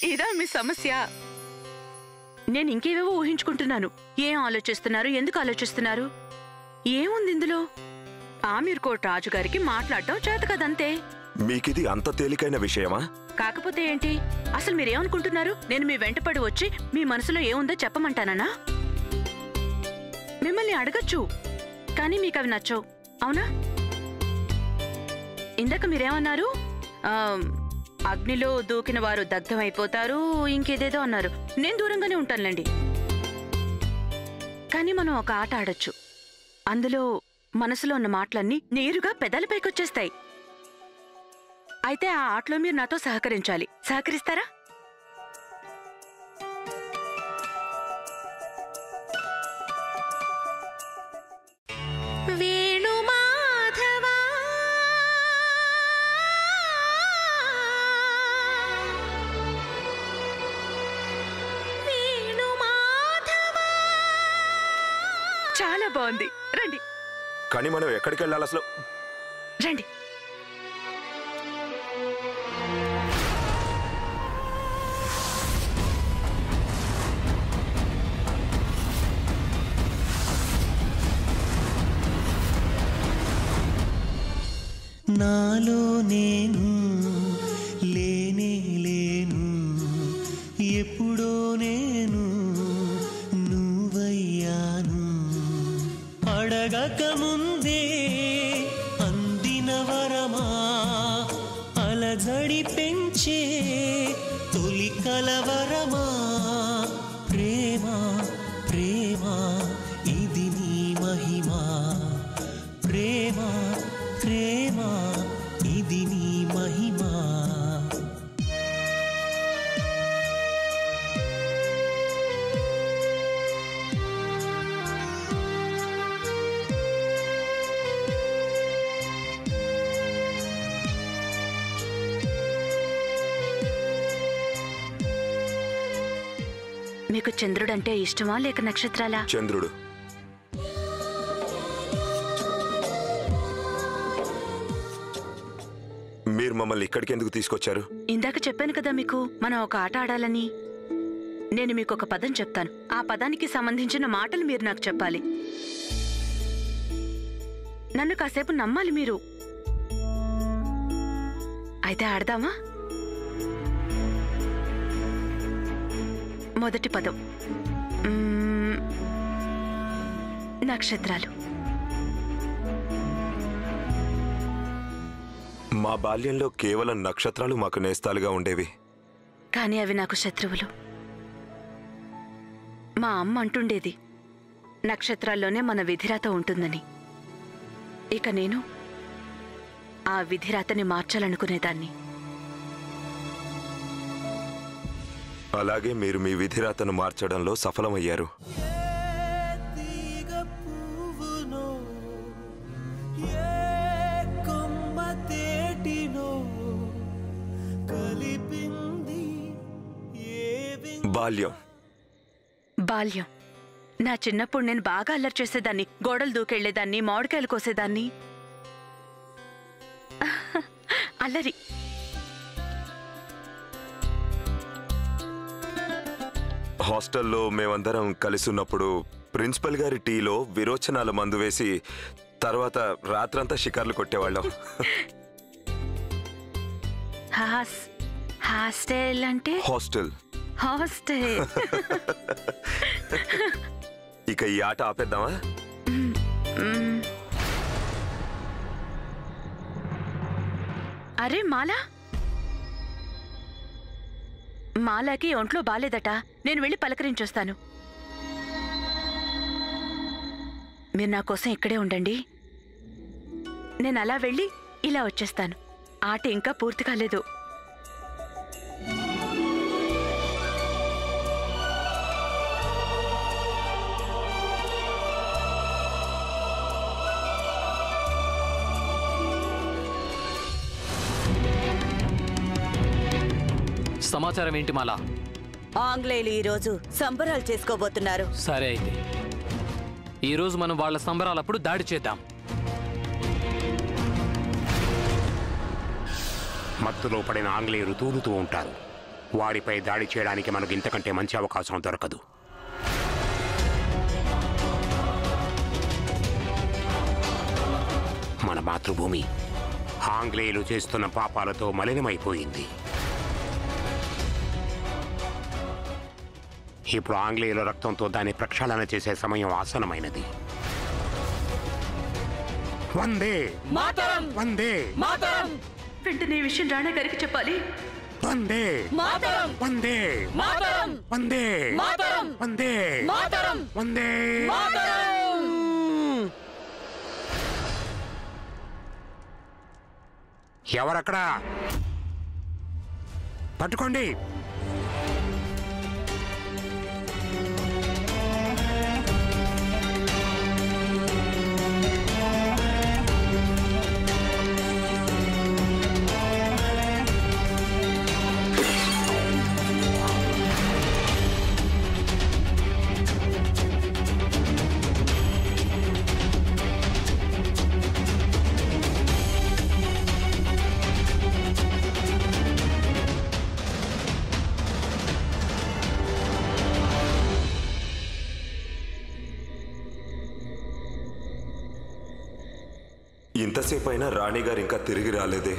ఇదా మీ సమస్య? నేను ఇంకేవేవో ఊహించుకుంటున్నాను. ఏం ఆలోచిస్తున్నారు, ఎందుకు ఆలోచిస్తున్నారు? ఏముంది ఇందులో? ఆమీర్కోట్ రాజుగారికి మాట్లాడటం చేత కదంతే. మీకిది అంత తేలికైన విషయమా? కాకపోతే ఏంటి? అసలు మీరేమనుకుంటున్నారు? నేను మీ వెంటపడి వచ్చి మీ మనసులో ఏముందో చెప్పమంటానా? మిమ్మల్ని అడగచ్చు, కానీ మీకు అవి నచ్చవు, అవునా? ఇందాక మీరేమన్నారు? అగ్నిలో దూకిన వారు దగ్ధమైపోతారు, ఇంకేదేదో అన్నారు. నేను దూరంగానే ఉంటానులేండి. కానీ మనం ఒక ఆట ఆడొచ్చు. అందులో మనసులో ఉన్న మాటలన్నీ నేరుగా పెదాలపైకొచ్చేస్తాయి. అయితే ఆ ఆటలో మీరు నాతో సహకరించాలి. సహకరిస్తారా? చాలా బాగుంది, రండి. కానీ మనం ఎక్కడికి వెళ్ళాలి అసలు? రండి. నాలో నేను లేనే లేను, ఎప్పుడో నేను నువ్వయ్యాను. అడగక ముందే అందిన వరమా, అలజడి పెంచే తొలి కలవరమా. ప్రేమ ప్రేమ ఇది నీ మహిమా, ప్రేమ ప్రేమ ఇది నీ మహిమా. మీకు చంద్రుడంటే ఇష్టమా లేక నక్షత్రాలా? చంద్రుడు. మీరు మమ్మల్ని ఇక్కడికి ఎందుకు తీసుకొచ్చారు? ఇందాక చెప్పాను కదా మీకు, మనం ఒక ఆట ఆడాలని. నేను మీకు ఒక పదం చెప్తాను, ఆ పదానికి సంబంధించిన మాటలు మీరు నాకు చెప్పాలి. నన్ను కాసేపు నమ్మాలి మీరు. అయితే ఆడదామా? మొదటి పదం నక్షత్రాలు. మా బాల్యంలో కేవలం నక్షత్రాలు మాకు నేస్తాలుగా ఉండేవి. కానీ అవి నాకు శత్రువులు. మా అమ్మ అంటుండేది నక్షత్రాల్లోనే మన విధిరాత ఉంటుందని. ఇక నేను ఆ విధిరాతని మార్చాలనుకునేదాన్ని. అలాగే మీరు మీ విధిరాతను మార్చడంలో సఫలమయ్యారు. బాల్యం. బాల్యం. నా చిన్నప్పుడు నేను బాగా అల్లరి చేసేదాన్ని. గోడలు దూకెళ్లేదాన్ని, మామిడికాయలు కోసేదాన్ని. అల్లరి. హాస్టల్లో మేమందరం కలిసి ఉన్నప్పుడు ప్రిన్సిపల్ గారి టీలో విరోచనాల మందు వేసి తర్వాత రాత్రంతా షికార్లు కొట్టేవాళ్ళం. హాస్టల్ అంటే? హాస్టల్. హాస్టల్. ఇక ఈ ఆట ఆపేద్దామా? అరే మాలా, మాలాకి ఒంట్లో బాలేదట. నేను వెళ్ళి పలకరించొస్తాను. మీరు నా కోసం ఇక్కడే ఉండండి. నేను అలా వెళ్ళి ఇలా వచ్చేస్తాను. ఆట ఇంకా పూర్తి కాలేదు. సమాచారం ఏంటి మాలా? ఆంగ్లేయులు ఈరోజు సంబరాలు చేసుకోబోతున్నారు. సరే, అయితే ఈరోజు మనం వాళ్ళ సంబరాలప్పుడు దాడి చేద్దాం. మత్తులో పడిన ఆంగ్లేయులు తూలుతూ ఉంటారు. వాడిపై దాడి చేయడానికి మనకు ఇంతకంటే మంచి అవకాశం దొరకదు. మన మాతృభూమి ఆంగ్లేయులు చేస్తున్న పాపాలతో మలినమైపోయింది. ఇప్పుడు ఆంగ్లేయుల రక్తంతో దాన్ని ప్రక్షాళన చేసే సమయం ఆసనమైనది. వందే మాతరం! వందే మాతరం! వెంటనే ఈ విషయం రాణా గారికి చెప్పాలి. వందే మాతరం! వందే మాతరం! వందే మాతరం! వందే మాతరం! వందే మాతరం! ఎవరక్కడ? పట్టుకోండి. ఇంతసేపు అయినా రాణి గారు ఇంకా తిరిగి రాలేదే.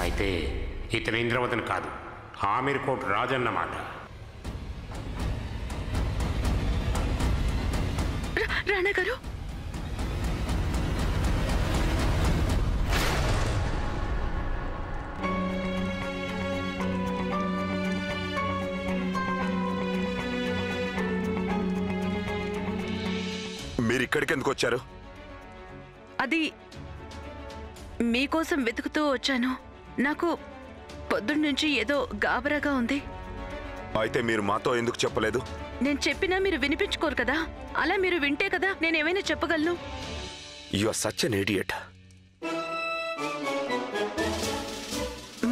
అయితే ఇతను ఇంద్రవతిని కాదు, ఆమీర్ కోట్ రాజన్నమాట. రాణా గారు, మీరు ఇక్కడికి ఎందుకు వచ్చారు? అది మీకోసం వెతుకుతూ వచ్చాను. నాకు పొద్దున్నుంచి ఏదో గాబరాగా ఉంది. అయితే మీరు మాతో ఎందుకు చెప్పలేదు? నేను చెప్పినా మీరు వినిపించుకోరు కదా. అలా మీరు వింటే కదా నేనేమైనా చెప్పగలను. You are such an idiot.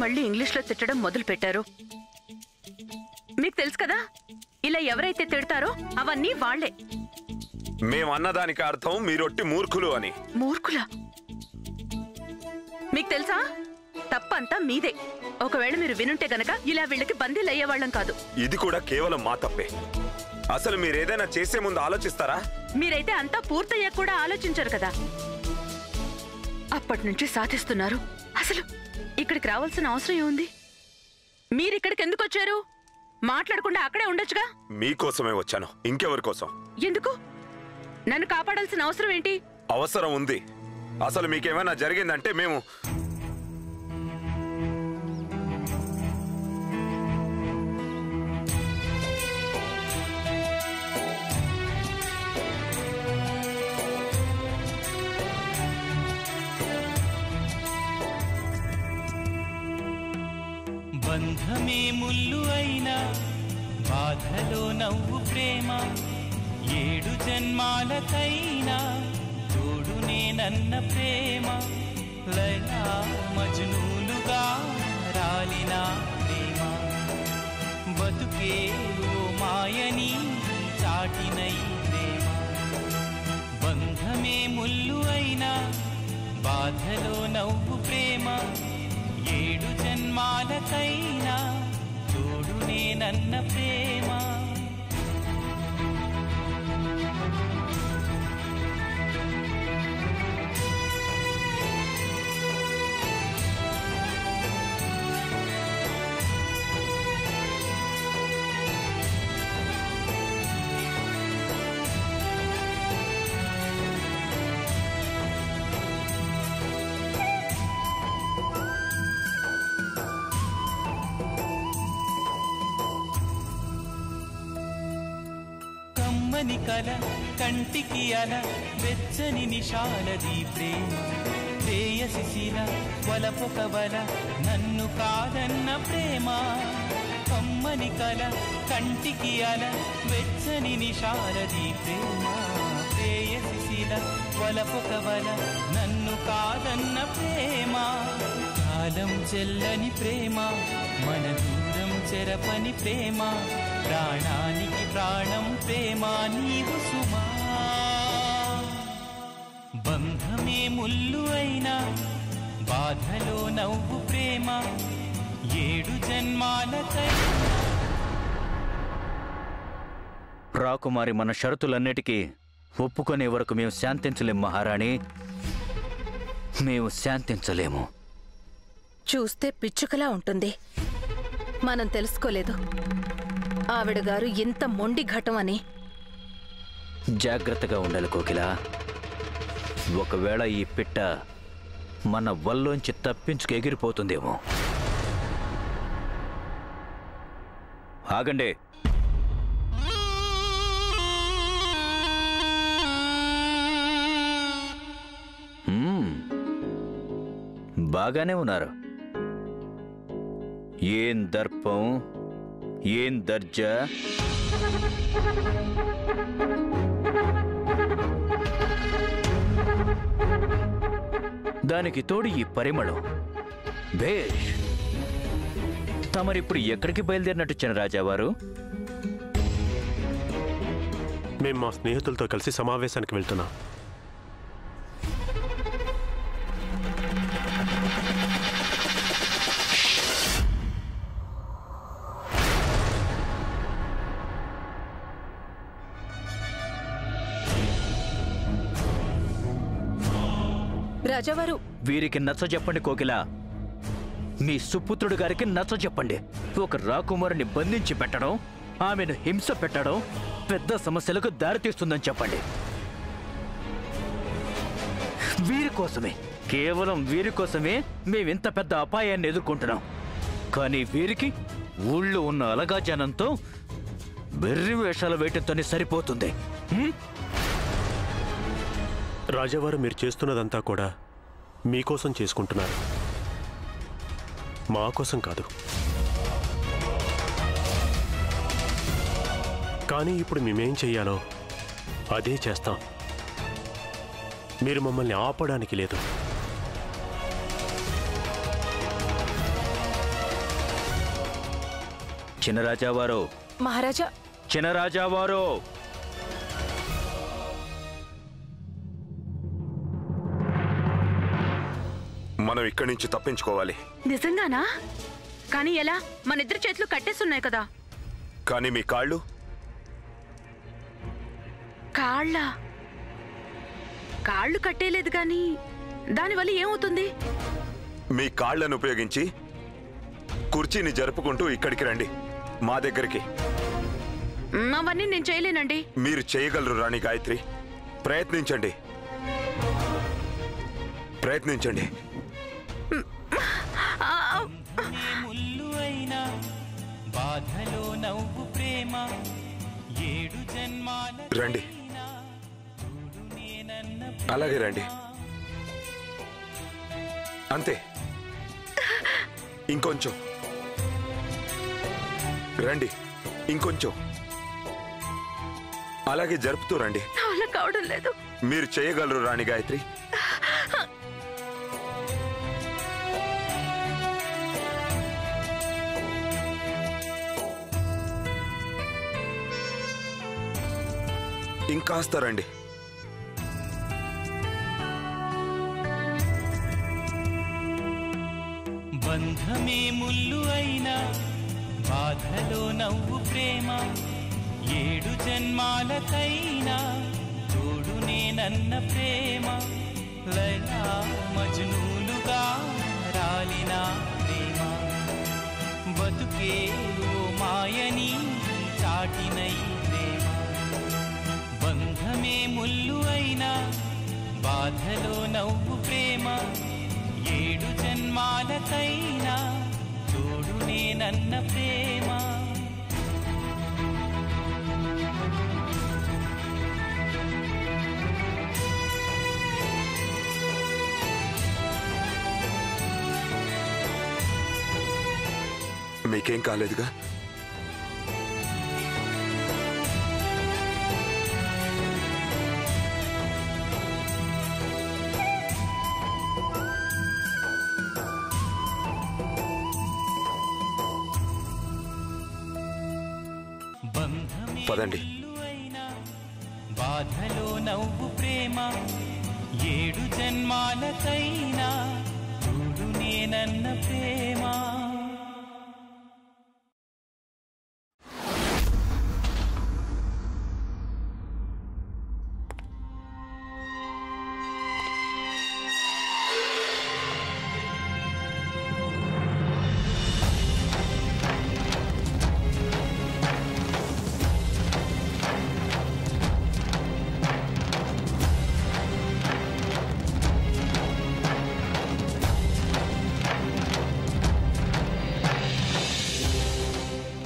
మళ్ళీ ఇంగ్లీష్లో తిట్టడం మొదలు పెట్టారు. మీకు తెలుసు కదా, ఇలా ఎవరైతే తిడతారో అవన్నీ వాళ్లే. మేమన్నదానికి అర్థం మీరొట్టి మూర్ఖులు అని. మూర్ఖులా? మీకు తెలుసా, తప్పంతా మీదే. ఒకవేళ మీరు వినుంటే గనక ఇలా వీళ్ళకి బందీలు అయ్యేవాళ్ళం కాదు. ఇది కూడా కేవలం మా తప్పే. అసలు మీరేదైనా చేసే ముందు ఆలోచిస్తారా? మీరైతే అంతా పూర్తయ్యాక కూడా ఆలోచించరు కదా. అప్పటి నుంచి సాధిస్తున్నారు. అసలు ఇక్కడికి రావాల్సిన అవసరం ఏముంది? మీరిక్కడికి ఎందుకు వచ్చారు? మాట్లాడకుండా అక్కడే ఉండొచ్చుగా. మీకోసమే వచ్చాను, ఇంకెవరి కోసం? ఎందుకు? నన్ను కాపాడాల్సిన అవసరం ఏంటి? అవసరం ఉంది. అసలు మీకేమైనా జరిగిందంటే మేము బంధమే ముల్లు అయినా బాధలో నవ్వు ప్రేమ 7 జన్మాలకైనా తోడునే నన్న ప్రేమ లైలా మజ్నూలుగా రాలిన ప్రేమ బతుకే ఓ మాయని చాటినై ప్రేమ బంధమే ముల్లు అయినా బాధలో నవ్వు ప్రేమ 7 జన్మాలకైనా తోడునే నన్న ప్రేమ కమ్మని కల కంటికి అల వెచ్చని నిషాలది ప్రేమ ప్రేయసిశిల వలపొక వల నన్ను కాదన్న ప్రేమ కమ్మని కల కంటికి అల వెచ్చని నిషాలది ప్రేమ ప్రేయసిశిల వలపొక వల నన్ను కాదన్న ప్రేమ కాలం చెల్లని ప్రేమ మన దూరం చెరపని ప్రేమ ప్రాణానికి ప్రాణం ప్రేమ నీవు సుమా బంధమే ముల్లు అయినా బాధలో నవ్వు ప్రేమ 7 జన్మాలకై రాకుమారి మన షరతులన్నిటికీ ఒప్పుకునే వరకు మేము శాంతించలేము మహారాణి. మేము శాంతించలేము. చూస్తే పిచ్చుకలా ఉంటుంది. మనం తెలుసుకోలేదు ఆవిడ గారు ఇంత మొండి ఘటం అని. జాగ్రత్తగా ఉండాలి కోకిల. ఒకవేళ ఈ పిట్ట మన వల్లోంచి తప్పించుకు ఎగిరిపోతుందేమో. ఆగండి. బాగానే ఉన్నారు. ఏం దర్పం, ఏం దర్జా. దానికి తోడు ఈ పరిమళం. భేష్. తమరిప్పుడు ఎక్కడికి బయలుదేరినట్టు చినరాజావారు? మేము మా స్నేహితులతో కలిసి సమావేశానికి వెళ్తున్నాం. రాజావారు, వీరికి నచ్చ చెప్పండి కోకిల. మీ సుపుత్రుడు గారికి నచ్చ చెప్పండి. ఒక రాకుమారుని బంధించి పెట్టడం, ఆమెను హింస పెట్టడం పెద్ద సమస్యలకు దారితీస్తుందని చెప్పండి. వీరి కోసమే, కేవలం వీరి కోసమే మేమింత పెద్ద అపాయాన్ని ఎదుర్కొంటున్నాం. కానీ వీరికి ఊళ్ళో ఉన్న అలగా జనంతో బెర్రి వేషాలు వేయటంతోనే సరిపోతుంది. రాజావారు మీరు చేస్తున్నదంతా కూడా మీకోసం చేసుకుంటున్నారు, మా కోసం కాదు. కానీ ఇప్పుడు మేమేం చెయ్యాలో అదే చేస్తాం. మీరు మమ్మల్ని ఆపడానికి లేదు. చినరాజావారు, మహారాజా. చినరాజావారు, మనం ఇక్కడి నుంచి తప్పించుకోవాలి. నిజంగానా? కానీ ఎలా? మన ఇద్దరు చేతులు కట్టేస్తున్నాయి కదా. కానీ మీ కాళ్ళు? కాళ్ళు కట్టేలేదు కానీ దానివల్ల ఏమవుతుంది? మీ కాళ్లను ఉపయోగించి కుర్చీని జరుపుకుంటూ ఇక్కడికి రండి, మా దగ్గరికి. అవన్నీ నేను చేయలేనండి. మీరు చేయగలరు రాణి గాయత్రి. ప్రయత్నించండి, ప్రయత్నించండి. ముల్లు అయినా బాధలో నవ్వు ప్రేమ 7 జన్మాల రండి, అలాగే రండి. అంతే, ఇంకొంచెం రండి. ఇంకొంచెం అలాగే జరుపుతూ రండి. అలా కావడం లేదు. మీరు చేయగలరు రాణి గాయత్రి. ఇంకాస్త రండి. బంధమే ముల్లు అయినా బాధలో నవ్వు ప్రేమ 7 జన్మాలకైనా తోడు నేనన్న ప్రేమ లైలా మజ్నూలుగా రాలిన ప్రేమ బతుకే ఓ మాయని చాటినై ప్రేమ బంధమే ముల్లు అయినా బాధలో నవ్వు ప్రేమ 7 జన్మాలకైనా తోడు నేనన్న ప్రేమ మీకేం కాలేదుగా? పదండి. బాధలో నవ్వు ప్రేమ 7 జన్మాలకైనా తోడు నేనన్న ప్రేమ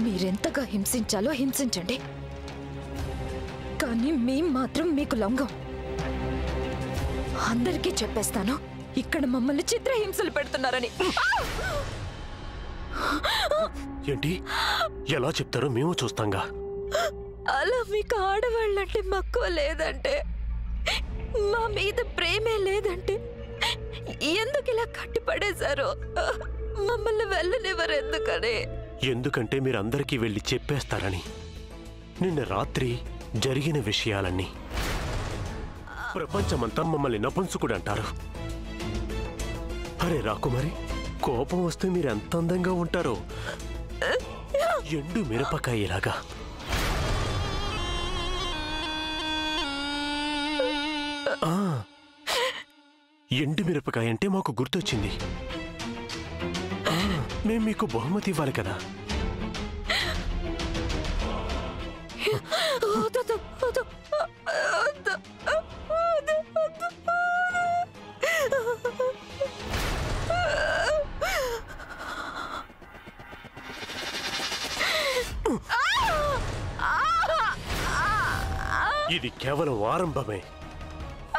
మీరెంతగా హింసించాలో హింసించండి, కానీ మేం మాత్రం మీకు లొంగం. అందరికీ చెప్పేస్తాను ఇక్కడ మమ్మల్ని చిత్రహింసలు పెడుతున్నారని. ఏంటి? ఎలా చెప్తారో మేము చూస్తాంగా. అలా మీకు ఆడవాళ్ళంటే మక్కువ లేదంటే, మా మీద ప్రేమే లేదంటే ఎందుకు ఇలా కట్టిపడేశారు? మమ్మల్ని వెళ్ళనివ్వరు ఎందుకని? ఎందుకంటే మీరందరికీ వెళ్ళి చెప్పేస్తారని. నిన్న రాత్రి జరిగిన విషయాలన్నీ ప్రపంచమంతా మమ్మల్ని నపుంసుకుడు అంటారు. అరే రాకుమారి, కోపం వస్తే మీరు ఎంత అందంగా ఉంటారో, ఎండు మిరపకాయలాగా. ఎండు మిరపకాయ అంటే మాకు గుర్తొచ్చింది. మేం మీకు బహుమతి ఇవ్వాలి కదా. ఇది కేవలం ఆరంభమే.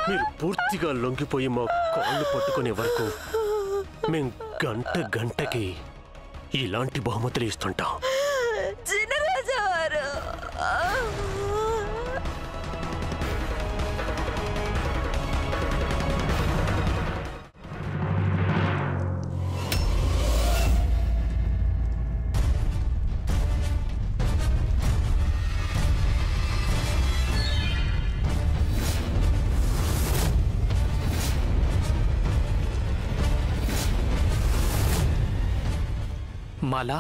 మీరు పూర్తిగా లొంగిపోయి మా కాళ్ళు పట్టుకునే వరకు మేం గంటకి ఇలాంటి బహుమతులు ఇస్తుంటాం. మాలా,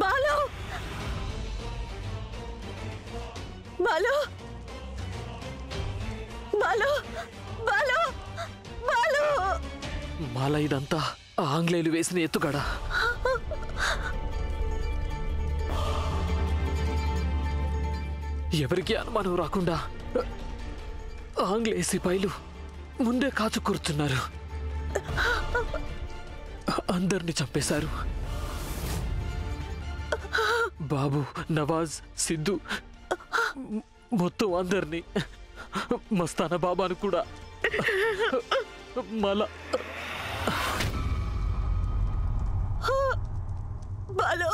బాలు, బాలు, బాలు, బాలు, బాలు. మాలా, ఇదంతా ఆంగ్లేయులు వేసిన ఎత్తుగడ. ఎవరికి అనుమానం రాకుండా ఆంగ్లేయ సిపాయిలు ముందే కాచు కూర్చున్నారు. అందరిని చంపేశారు. బాబు, నవాజ్, సిద్ధు మొత్తం అందరినీ మస్తాన బాబాను కూడా మళ్ళా బాలు